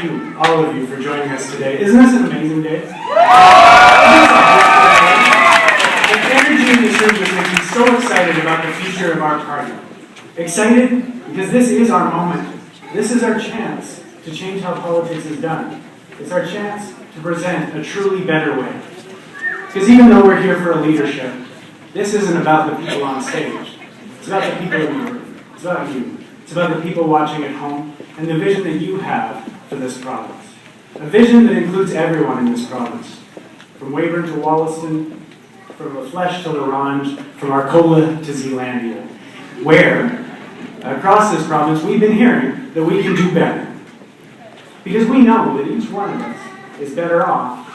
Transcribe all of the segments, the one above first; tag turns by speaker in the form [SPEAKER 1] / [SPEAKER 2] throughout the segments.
[SPEAKER 1] you, all of you, for joining us today. Isn't this an amazing day? The energy in this room just makes me so excited about the future of our party. Excited because this is our moment. This is our chance to change how politics is done. It's our chance to present a truly better way. Because even though we're here for a leadership, this isn't about the people on stage. It's about the people in the room. It's about you. It's about the people watching at home and the vision that you have for this province. A vision that includes everyone in this province. From Weyburn to Wollaston, from La Flèche to L'Orange, from Arcola to Zealandia, where, across this province, we've been hearing that we can do better. Because we know that each one of us is better off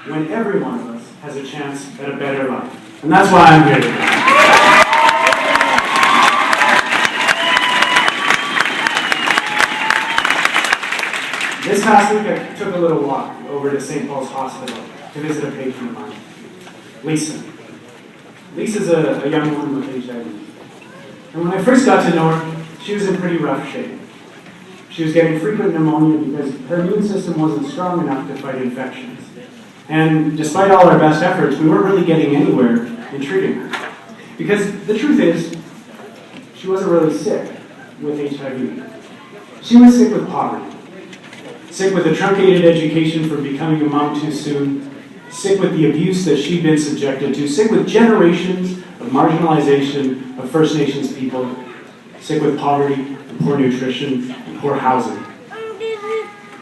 [SPEAKER 1] when every one of us has a chance at a better life. And that's why I'm here today. This past week, I took a little walk over to St. Paul's Hospital to visit a patient of mine, Lisa. Lisa's a young woman with HIV. And when I first got to know her, she was in pretty rough shape. She was getting frequent pneumonia because her immune system wasn't strong enough to fight infections. And despite all our best efforts, we weren't really getting anywhere in treating her. Because the truth is, she wasn't really sick with HIV. She was sick with poverty. Sick with a truncated education for becoming a mom too soon, sick with the abuse that she'd been subjected to, sick with generations of marginalization of First Nations people, sick with poverty and poor nutrition and poor housing.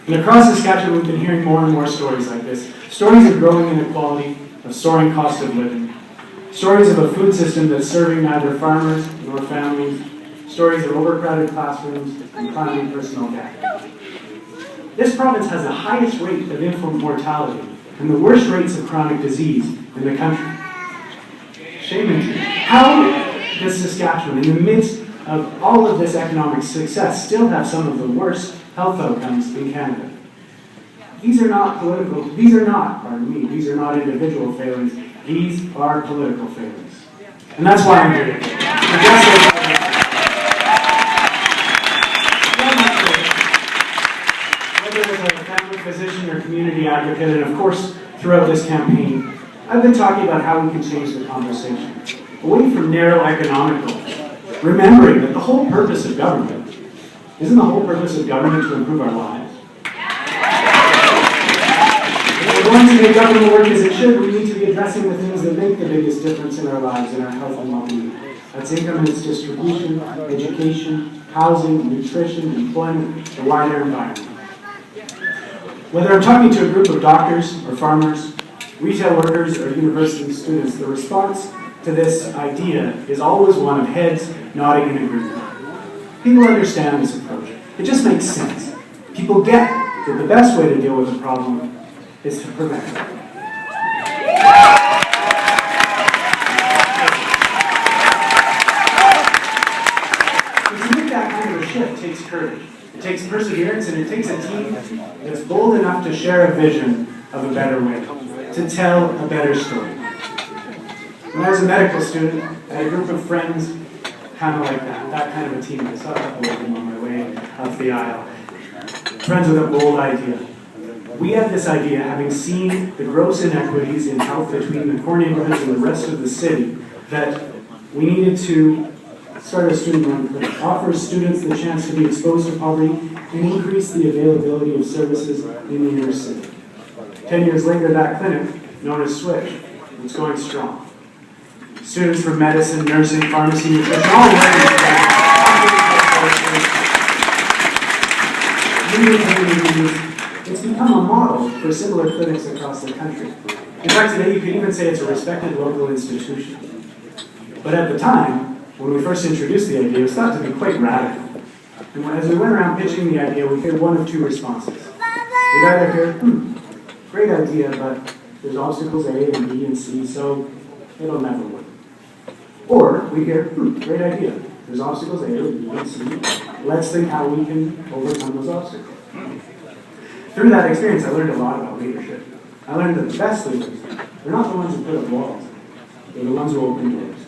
[SPEAKER 1] And across Saskatchewan, we've been hearing more and more stories like this. Stories of growing inequality, of soaring cost of living, stories of a food system that's serving neither farmers nor families, stories of overcrowded classrooms and climbing personal debt. This province has the highest rate of infant mortality and the worst rates of chronic disease in the country. Shame on you. How does Saskatchewan, in the midst of all of this economic success, still have some of the worst health outcomes in Canada? These are not individual failings, these are political failings. And that's why I'm here today. Whether as a family physician or community advocate, and of course throughout this campaign, I've been talking about how we can change the conversation. Away from narrow economic goals, remembering that the whole purpose of government, isn't the whole purpose of government to improve our lives? If we're going to make government work as it should, we need to be addressing the things that make the biggest difference in our lives, in our health and well-being. That's income and its distribution, education, housing, nutrition, employment, the wider environment. Whether I'm talking to a group of doctors or farmers, retail workers or university students, the response to this idea is always one of heads nodding in agreement. People understand this approach. It just makes sense. People get that the best way to deal with a problem is to prevent it. To make that kind of a shift takes courage. It takes perseverance, and it takes a team that's bold enough to share a vision of a better way, to tell a better story. When I was a medical student, I had a group of friends kind of like that kind of a team. I saw a couple of them on my way up the aisle. Friends with a bold idea. We had this idea, having seen the gross inequities in health between the core neighborhoods and the rest of the city, that we needed to start a student-run clinic, offer students the chance to be exposed to poverty, and increase the availability of services in the inner city. 10 years later, that clinic, known as Switch, was going strong. Students from medicine, nursing, pharmacy, nutrition, all working together. It's become a model for similar clinics across the country. In fact, today you could even say it's a respected local institution. But at the time, when we first introduced the idea, it was thought to be quite radical. And as we went around pitching the idea, we heard one of two responses. We'd either hear, great idea, but there's obstacles A and B and C, so it'll never work. Or we hear, great idea, there's obstacles A, B, and C, let's think how we can overcome those obstacles. Through that experience, I learned a lot about leadership. I learned that the best leaders, they're not the ones who put up walls, they're the ones who open doors.